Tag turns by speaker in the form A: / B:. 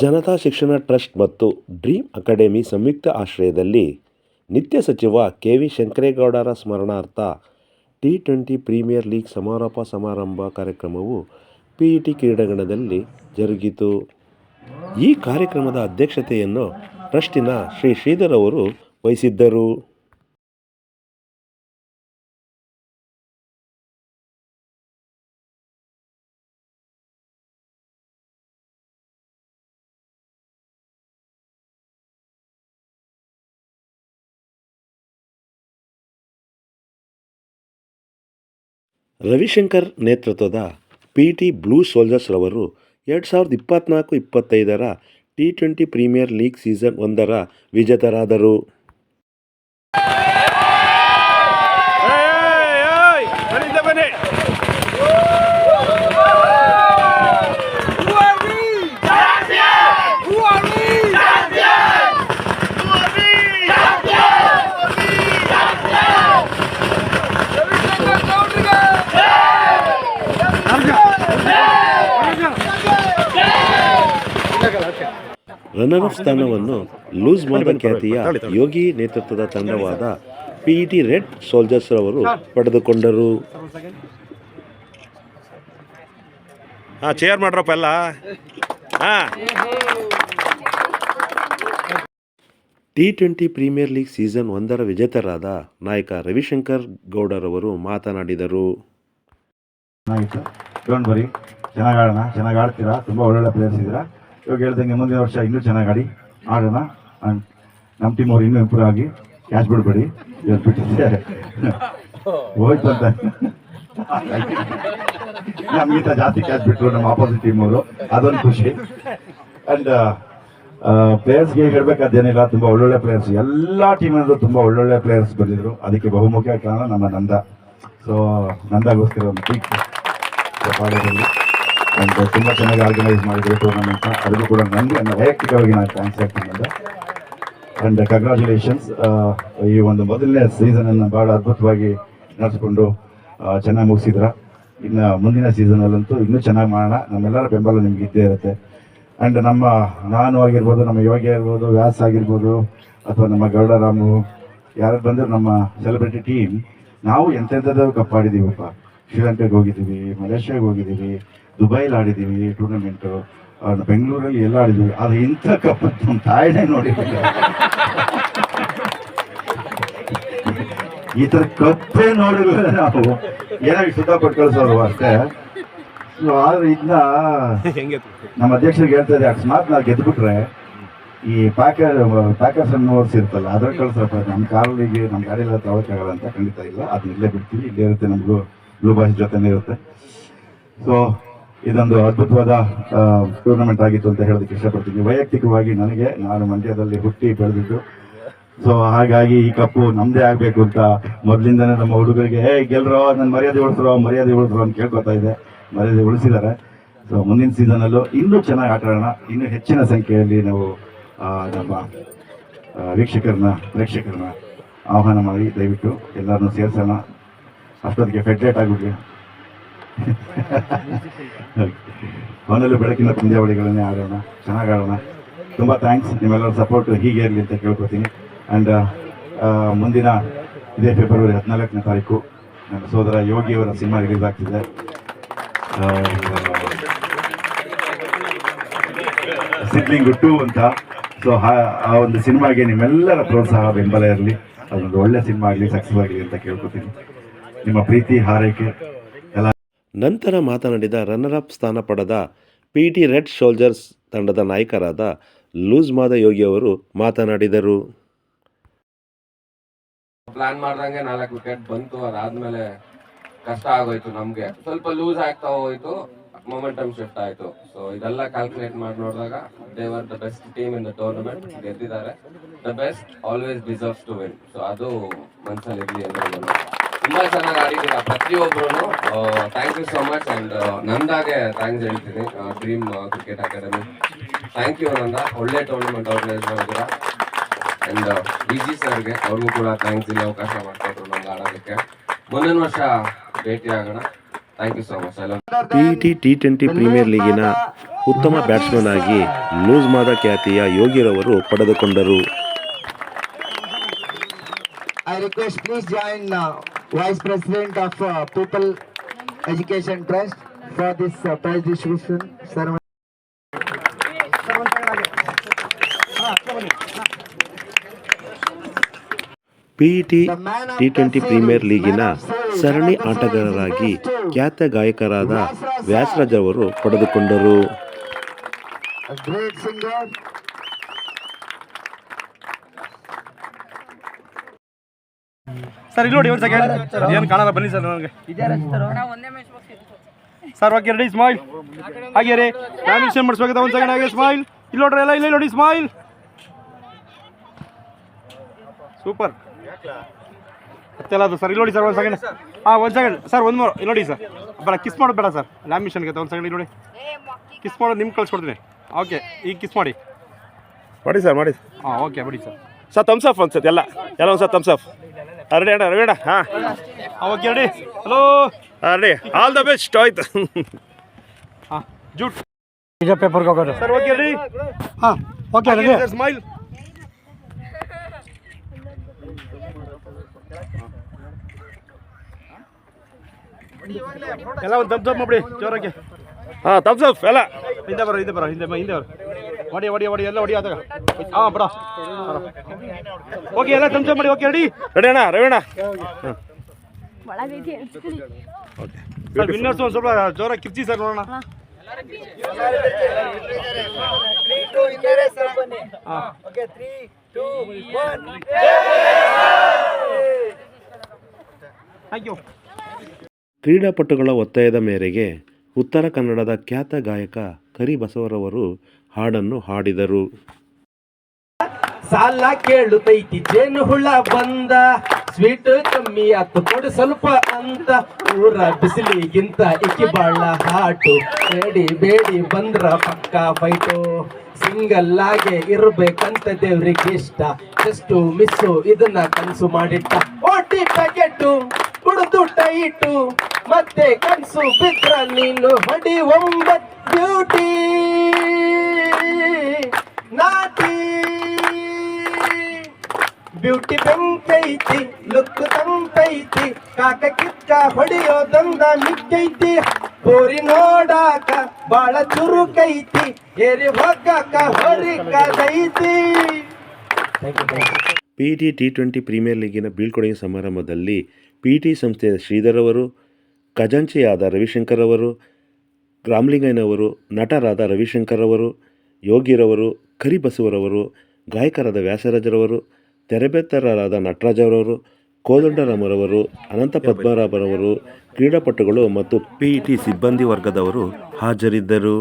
A: ಜನತಾ ಶಿಕ್ಷಣ ಟ್ರಸ್ಟ್ ಮತ್ತು dream academy ಸಂಯುಕ್ತ ಆಶ್ರಯದಲ್ಲಿ ನಿತ್ಯ ಸಚಿವ ಕೆ.ವಿ. ಶಂಕರೇಗೌಡರ ಸ್ಮರಣಾರ್ಥ ಟಿ20 ಪ್ರೀಮಿಯರ್ ಲೀಗ್ ಸಮಾರೋಪ ಸಮಾರಂಭ ಕಾರ್ಯಕ್ರಮವು ಪಿಇಟಿ ಕ್ರೀಡಾಂಗಣದಲ್ಲಿ ಜರುಗಿತು. ಈ ಕಾರ್ಯಕ್ರಮದ ಅಧ್ಯಕ್ಷತೆಯನ್ನು ಟ್ರಸ್ಟಿನ ಶ್ರೀ ಶ್ರೀಧರ್ ಅವರು ವಹಿಸಿದ್ದರು. ರವಿಶಂಕರ್ ನೇತೃತ್ವದ ಪಿಟಿ ಬ್ಲೂ ಸೋಲ್ಜರ್ಸ್ ರವರು 2024-25 ಟಿ20 ಪ್ರೀಮಿಯರ್ ಲೀಗ್ ಸೀಸನ್ 1 ವಿಜೇತರಾದರು. ರನ್ನರ್ ಅಪ್ ಸ್ಥಾನವನ್ನು ಲೂಸ್ ಮಾದ ಖ್ಯಾತಿಯ ಯೋಗಿ ನೇತೃತ್ವದ ತಂಡವಾದ ಪಿಇಟಿ ರೆಡ್ ಸೋಲ್ಜರ್ಸ್ ರವರು ಪಡೆದುಕೊಂಡರು. ಚೇರ್ ಮಾಡ್ರಪ್ಪ ಎಲ್ಲ. ಟಿ20 ಪ್ರೀಮಿಯರ್ ಲೀಗ್ ಸೀಸನ್ 1 ವಿಜೇತರಾದ ನಾಯಕ ರವಿಶಂಕರ್ ಗೌಡರವರು ಮಾತನಾಡಿದರು.
B: ಚೆನ್ನಾಗಿ ಆಡೋಣ, ಚೆನ್ನಾಗಿ ಆಡ್ತೀರಾ, ತುಂಬ ಒಳ್ಳೊಳ್ಳೆ ಪ್ಲೇಯರ್ಸ್ ಇದ್ದೀರಾ. ಇವಾಗ ಹೇಳ್ದಂಗೆ ಮುಂದಿನ ವರ್ಷ ಇನ್ನೂ ಚೆನ್ನಾಗಿ ಆಡೋಣ. ನಮ್ಮ ಟೀಮ್ ಅವ್ರು ಇನ್ನೂ ಇಂಪ್ರೂವ್ ಆಗಿ ಕ್ಯಾಚ್ ಬಿಡಬೇಡಿ. ಇವತ್ತು ಬಿಟ್ಟಿದ್ದಾರೆ ಹೋಯ್ತು ಅಂತ ನಮ್ಗಿಂತ ಜಾಸ್ತಿ ಕ್ಯಾಚ್ ಬಿಟ್ಟರು ನಮ್ಮ ಆಪೋಸಿಟ್ ಟೀಮ್ ಅವರು, ಅದೊಂದು ಖುಷಿ. ಆ್ಯಂಡ್ ಪ್ಲೇಯರ್ಸ್ಗೆ ಹೇಳ್ಬೇಕಾದೇನಿಲ್ಲ, ತುಂಬ ಒಳ್ಳೊಳ್ಳೆ ಪ್ಲೇಯರ್ಸ್ ಎಲ್ಲ ಟೀಮಿನಲ್ಲೂ ತುಂಬ ಒಳ್ಳೊಳ್ಳೆ ಪ್ಲೇಯರ್ಸ್ ಬಂದಿದ್ರು. ಅದಕ್ಕೆ ಬಹುಮುಖ್ಯ ಕಾರಣ ನಮ್ಮ ನಂದ. ಸೊ ನಂದಾಗೋಸ್ಕರ ಒಂದು ಪೀಕ್ ಪಾಡೋದಲ್ಲಿ ಆ್ಯಂಡ್ ತುಂಬ ಚೆನ್ನಾಗಿ ಆರ್ಗನೈಸ್ ಮಾಡಿದ್ರು ಟೂರ್ನಮೆಂಟ್ನ. ಅದಕ್ಕೂ ಕೂಡ ನನಗೆ ವೈಯಕ್ತಿಕವಾಗಿ ನಾನು ಥ್ಯಾಂಕ್ಸ್ ಹೇಳ್ತೀನಿ. And congratulations. ಈ ಒಂದು ಮೊದಲನೇ ಸೀಸನನ್ನು ಭಾಳ ಅದ್ಭುತವಾಗಿ ನಡೆಸ್ಕೊಂಡು ಚೆನ್ನಾಗಿ ಮುಗಿಸಿದ್ರ. ಇನ್ನು ಮುಂದಿನ ಸೀಸನಲ್ಲಂತೂ ಇನ್ನೂ ಚೆನ್ನಾಗಿ ಮಾಡೋಣ. ನಮ್ಮೆಲ್ಲರ ಬೆಂಬಲ ನಿಮ್ಗೆ ಇದ್ದೇ ಇರುತ್ತೆ. ಆ್ಯಂಡ್ ನಾನು ಆಗಿರ್ಬೋದು, ನಮ್ಮ ಯೋಗಿ ಆಗಿರ್ಬೋದು, ವ್ಯಾಸ್ ಆಗಿರ್ಬೋದು, ಅಥವಾ ನಮ್ಮ ಗೌಡರಾಮು ಯಾರು ಬಂದರೂ ನಮ್ಮ ಸೆಲೆಬ್ರಿಟಿ ಟೀಮ್ ನಾವು ಎಂತೆಂಥದ್ದು ಕಪ್ಪಾಡಿದ್ದೀವಪ್ಪ. ಶ್ರೀಲಂಕಾಗೆ ಹೋಗಿದ್ದೀವಿ, ಮಲೇಷ್ಯಾಗೆ ಹೋಗಿದ್ದೀವಿ, ದುಬೈಲಿ ಆಡಿದ್ದೀವಿ ಟೂರ್ನಮೆಂಟು, ಬೆಂಗಳೂರಲ್ಲಿ ಎಲ್ಲ ಆಡಿದ್ದೀವಿ. ಅದು ಇಂಥ ಕಪ್ ನಮ್ಮ ತಾಯಿನೇ ನೋಡಿದ್ದೀವಿ. ಈ ಥರ ಕಪ್ಪೇ ನೋಡಿದ್ರೆ ನಾವು ಏನಾಗಿ ಸುತ್ತ ಕೊಟ್ಟು ಕಳಿಸೋರು ಅಷ್ಟೇ. ಆದ್ರೆ ಇದನ್ನ ನಮ್ಮ ಅಧ್ಯಕ್ಷರಿಗೆ ಹೇಳ್ತಾ ಇದ್ದೆ, ಅಕಸ್ಮಾತ್ ನಾವು ಗೆದ್ದುಬಿಟ್ರೆ ಈ ಪ್ಯಾಕರ್ಸ್ ಅನ್ನೋರ್ಸ್ ಇರ್ತಲ್ಲ ಅದ್ರ ಕಳಿಸ್ರಪ್ಪ. ನಮ್ಮ ಕಾಲಿಗೆ ನಮ್ಮ ಗಾಡಿಯೆಲ್ಲ ತಗೋಕ್ಕಾಗಲ್ಲ ಅಂತ. ಖಂಡಿತ ಇಲ್ಲ, ಅದನ್ನ ಇಲ್ಲೇ ಬಿಡ್ತೀವಿ, ಇಲ್ಲೇ ಇರುತ್ತೆ, ನಮಗೂ ಬ್ಲೂ ಬಾಯ್ಸ್ ಜೊತೆನೇ ಇರುತ್ತೆ. ಸೊ ಇದೊಂದು ಅದ್ಭುತವಾದ ಟೂರ್ನಮೆಂಟ್ ಆಗಿತ್ತು ಅಂತ ಹೇಳೋದಕ್ಕೆ ಇಷ್ಟಪಡ್ತೀನಿ. ವೈಯಕ್ತಿಕವಾಗಿ ನಾನು ಮಂಡ್ಯದಲ್ಲಿ ಹುಟ್ಟಿ ಬೆಳೆದಿದ್ದು. ಸೊ ಹಾಗಾಗಿ ಈ ಕಪ್ಪು ನಮ್ಮದೇ ಆಗಬೇಕು ಅಂತ ಮೊದಲಿಂದನೇ ನಮ್ಮ ಹುಡುಗರಿಗೆ ಗೆಲ್ರೋ, ನನ್ನ ಮರ್ಯಾದೆ ಉಳಿಸ್ರೋ ಅಂತ ಕೇಳ್ಕೊತಾ ಇದೆ. ಮರ್ಯಾದೆ ಉಳಿಸಿದ್ದಾರೆ. ಸೊ ಮುಂದಿನ ಸೀಸನಲ್ಲೂ ಇನ್ನೂ ಚೆನ್ನಾಗಿ ಆಟ ಆಡೋಣ. ಇನ್ನೂ ಹೆಚ್ಚಿನ ಸಂಖ್ಯೆಯಲ್ಲಿ ನಾವು ನಮ್ಮ ಪ್ರೇಕ್ಷಕರನ್ನ ಆಹ್ವಾನ ಮಾಡಿ ದಯವಿಟ್ಟು ಎಲ್ಲರನ್ನೂ ಸೇರಿಸೋಣ. ಅಷ್ಟೊತ್ತಿಗೆ ಫೆಡ್ರೇಟ್ ಆಗಿಬಿಡ್ಲಿ. ಅವನಲ್ಲೂ ಬೆಳಕಿನ ಪಂದ್ಯಾವಳಿಗಳನ್ನೇ ಆಡೋಣ, ಚೆನ್ನಾಗಿ ಆಡೋಣ. ತುಂಬ ಥ್ಯಾಂಕ್ಸ್. ನಿಮ್ಮೆಲ್ಲರ ಸಪೋರ್ಟ್ ಹೀಗೆ ಇರಲಿ ಅಂತ ಕೇಳ್ಕೊತೀನಿ. ಆ್ಯಂಡ್ ಮುಂದಿನ ಇದೇ ಫೆಬ್ರವರಿ 14ನೇ ತಾರೀಕು ನನ್ನ ಸೋದರ ಯೋಗಿಯವರ ಸಿನಿಮಾ ರಿಲೀಸ್ ಆಗ್ತಿದೆ. ಸಿದ್ಲಿಂಗ್ 2 ಅಂತ. ಸೊ ಆ ಒಂದು ಸಿನಿಮಾಗೆ ನಿಮ್ಮೆಲ್ಲರ ಪ್ರೋತ್ಸಾಹ ಬೆಂಬಲ ಇರಲಿ. ಅದೊಂದು ಒಳ್ಳೆ ಸಿನಿಮಾ ಆಗಲಿ, ಸಕ್ಸಸ್ ಆಗಲಿ ಅಂತ ಕೇಳ್ಕೊತೀನಿ. ನಿಮ್ಮ ಪ್ರೀತಿ ಹಾರೈಕೆ ಎಲ್ಲ.
A: ನಂತರ ಮಾತನಾಡಿದ ರನ್ನರ್ ಅಪ್ ಸ್ಥಾನ ಪಡೆದ ಪಿಟಿ ರೆಡ್ ಸೋಲ್ಜರ್ಸ್ ತಂಡದ ನಾಯಕರಾದ ಲೂಸ್ ಮಾದ ಯೋಗಿ ಅವರು ಮಾತನಾಡಿದರು.
C: ಪ್ಲಾನ್ ಮಾಡ್ದಂಗೆ 4 ವಿಕೆಟ್ ಬಂತು. ಅದಾದ್ಮೇಲೆ ಕಷ್ಟ ಆಗೋಯ್ತು, ನಮ್ಗೆ ಸ್ವಲ್ಪ ಲೂಸ್ ಆಗ್ತಾ ಹೋಯ್ತು, ಮೊಮೆಂಟಮ್ ಶಿಫ್ಟ್ ಆಯ್ತು. ಸೊ ಇದೆಲ್ಲ ಕ್ಯಾಲ್ಕುಲೇಟ್ ಮಾಡಿ ನೋಡಿದಾಗ they were the best team in the tournament. ಗೆದ್ದಿದ್ದಾರೆ. The best always deserves to win. So ಅದು ಮನಸ್ಸಲ್ಲಿ ಇರಲಿ ಅಂತ. ತುಂಬಾ ಚೆನ್ನಾಗಿ ಆಡಿದ್ದೀರಾ ಪ್ರತಿಯೊಬ್ರು. Thank you so much. And ನಂದಾಗೆ ಥ್ಯಾಂಕ್ಸ್ ಹೇಳ್ತೀನಿ, Dream Cricket Academy. Thank you Nanda, ಒಳ್ಳೆ ಟೂರ್ನಮೆಂಟ್ ಆರ್ಗನೈಸ್ ಮಾಡಿದ್ದೀರಾ. ಅಂಡ್ ಡಿಜಿ ಸರ್ಗೆ ಅವ್ರಿಗೂ ಕೂಡ ಥ್ಯಾಂಕ್ಸ್, ಇಲ್ಲಿ ಅವಕಾಶ ಮಾಡಿಕೊಟ್ರು ನಮ್ಗೆ ಆಡೋದಕ್ಕೆ. ಮುಂದಿನ ವರ್ಷ ಭೇಟಿ ಆಗೋಣ. Thank you so much.
A: PET ಟಿ20 ಪ್ರೀಮಿಯರ್ ಲೀಗಿನ ಉತ್ತಮ ಬ್ಯಾಟ್ಸ್ಮನ್ ಆಗಿ ಲೂಸ್ ಮಾದ ಖ್ಯಾತಿಯ ಯೋಗಿರವರು ಪಡೆದುಕೊಂಡರು.
D: I request please join Vice President of People Education Trust for this prize distribution ceremony.
A: ಪಿಇಟಿ T20 ಪ್ರೀಮಿಯರ್ ಲೀಗಿನ ಸರಣಿ ಆಟಗಾರರಾಗಿ ಖ್ಯಾತ ಗಾಯಕರಾದ ವ್ಯಾಸರಾಜ್ ಅವರು ಪಡೆದುಕೊಂಡರು.
D: A great singer.
E: ಸರ್ ಇಲ್ಲಿ ನೋಡಿ ಒಂದು ಸೆಕೆಂಡ್ ಏನು ಕಾಣಲ್ಲ ಬನ್ನಿ ಸರ್ ನನಗೆ ಸರ್ ಓಕೆ ರೆಡಿ ಸ್ಮೈಲ್ ಹಾಗೆ ರೀ ಲ್ಯಾಮಿನೇಷನ್ ಮಾಡಿಸ್ಬೇಕಾದ ಒಂದು ಸೆಕೆಂಡ್ ಹಾಗೆ ಸ್ಮೈಲ್ ಇಲ್ಲಿ ನೋಡ್ರಿ ಎಲ್ಲ ಇಲ್ಲಿ ನೋಡಿ ಸ್ಮೈಲ್ ಸೂಪರ್ ಮತ್ತೆಲ್ಲ ಅದು ಸರ್ ಇಲ್ಲಿ ನೋಡಿ ಸರ್ ಒಂದು ಸೆಕೆಂಡ್ ಒಂದು ಸೆಕೆಂಡ್ ಸರ್ ಒಂದು ಇಲ್ಲಿ ನೋಡಿ ಸರ್ ಬರ ಕಿಸ್ ಮಾಡೋದು ಬೇಡ ಸರ್ ಲ್ಯಾಮಿನೇಷನ್ಗೆ ಒಂದು ಸೆಕೆಂಡ್ ಇಲ್ಲಿ ನೋಡಿ ಕಿಸ್ ಮಾಡೋದು ನಿಮ್ಗೆ ಕಳ್ಸ್ಕೊಡ್ತೀನಿ ಓಕೆ ಈಗ ಕಿಸ್ ಮಾಡಿ
A: ಸರ್ ಮಾಡಿ
E: ಓಕೆ ಬಿಡಿ ಸರ್
A: ಸರ್ ಥಮ್ಸ್ ಅಪ್ ಅನ್ಸುತ್ತೆ ಎಲ್ಲ ಒಂದು ಸರ್ ಥಮ್ಸ್ ಅಪ್ ರೆಡಿ ಅಣ್ಣ ರವಿ ಅಣ್ಣ ಹಾಂ
E: okay ready hello
A: ready all the best ಆಯ್ತು.
E: ಜೂಟ್ ಈಗ ಪೇಪರ್ಗೆ ಹೋಗೋದು sir okay ready okay ready sir smile ಎಲ್ಲ ಒಂದು ಥಮ್ಸ್ ಅಪ್ ಮಾಡಿ ಜೋರಾಗಿ
A: ಥಮ್ಸ್ ಅಪ್ ಎಲ್ಲ
E: ಹಿಂದೆ ಬರೋ ಹೊಡಿ ಎಲ್ಲ ಹೊಡಿ ಆದಾಗ ಬಿಡ ಓಕೆ ಎಲ್ಲ ಥಮ್ಸ್ ಅಪ್ ಮಾಡಿ ಓಕೆ ರೆಡಿ
A: ಅಣ್ಣ ರವಿ ಅಣ್ಣ
E: ಸರ್ ವಿನ್ನರ್ಸ್ ಒಂದು ಸ್ವಲ್ಪ ಜೋರಾಗಿ ಕಿರ್ಚಿ ಸರ್ ನೋಡೋಣ ಥ್ಯಾಂಕ್ ಯು.
A: ಕ್ರೀಡಾಪಟುಗಳ ಒತ್ತಾಯದ ಮೇರೆಗೆ ಉತ್ತರ ಕನ್ನಡದ ಖ್ಯಾತ ಗಾಯಕ ಕರಿಬಸವರವರು ಹಾಡನ್ನು ಹಾಡಿದರು.
F: ಸಾಲ ಕೇಳುತ್ತೈತಿ ಜೇನು ಹುಳ ಬಂದ ಸ್ವೀಟ್ ಕಮ್ಮಿ ಆತು ಕೊಡು ಸ್ವಲ್ಪ ಅಂತ ಊರ ಬಿಸಿಲಿಗಿಂತ ಇಕ್ಕಿ ಬಾಳ ಹಾಟು ಬೇಡಿ ಬಂದ್ರ ಪಕ್ಕ ಫೈಟು ಸಿಂಗಲ್ ಆಗೆ ಇರ್ಬೇಕಂತ ದೇವ್ರಿಗೆ ಇಷ್ಟ ಎಷ್ಟು ಮಿಸ್ಸು ಇದನ್ನ ಕನಸು ಮಾಡಿಟ್ಟ ಓಟಿ ಪ್ಯಾಕೆಟು ಕುಡಿದು ಟೈಟು ಮತ್ತೆ ಕನಸು ಬಿದ್ರ ನೀನು ಹೊಡಿ 9 ಬ್ಯೂಟಿ ನಾಟಿ ಬ್ಯೂಟಿ ಬೆಂಕೈತಿ ಲುಕ್ ತಂಪೈತಿ ಕಾಕ ಕಿಕ್ಕ ಹೊಡಿಯೋದಂದ ಮಿಕ್ಕೈತಿ ಬೋರಿ ನೋಡಾಕ ಬಾಳ ಚುರುಕೈತಿ ಏರಿ ಹೋಗಾಕ ಹೊರಿಕದೈತಿ.
A: ಪಿಇಟಿ T20 ಪ್ರೀಮಿಯರ್ ಲೀಗಿನ ಬೀಳ್ಕೊಡುಗೆ ಸಮಾರಂಭದಲ್ಲಿ ಪಿಇಟಿ ಸಂಸ್ಥೆಯ ಶ್ರೀಧರ್ ಅವರು, ಖಜಾಂಚಿಯಾದ ರವಿಶಂಕರ್ ಅವರು, ರಾಮಲಿಂಗಯ್ಯನವರು, ನಟರಾದ ರವಿಶಂಕರ್ ಅವರು, ಯೋಗಿರವರು, ಕರಿಬಸವರವರು, ಗಾಯಕರಾದ ವ್ಯಾಸರಾಜರವರು, ತೆರೆಬೆತ್ತರರಾದ ನಟರಾಜರವರು, ಕೋದಂಡರಾಮರವರು, ಅನಂತ ಪದ್ಮನಾಭರವರು, ಕ್ರೀಡಾಪಟುಗಳು ಮತ್ತು ಪಿಇಟಿ ಸಿಬ್ಬಂದಿ ವರ್ಗದವರು ಹಾಜರಿದ್ದರು.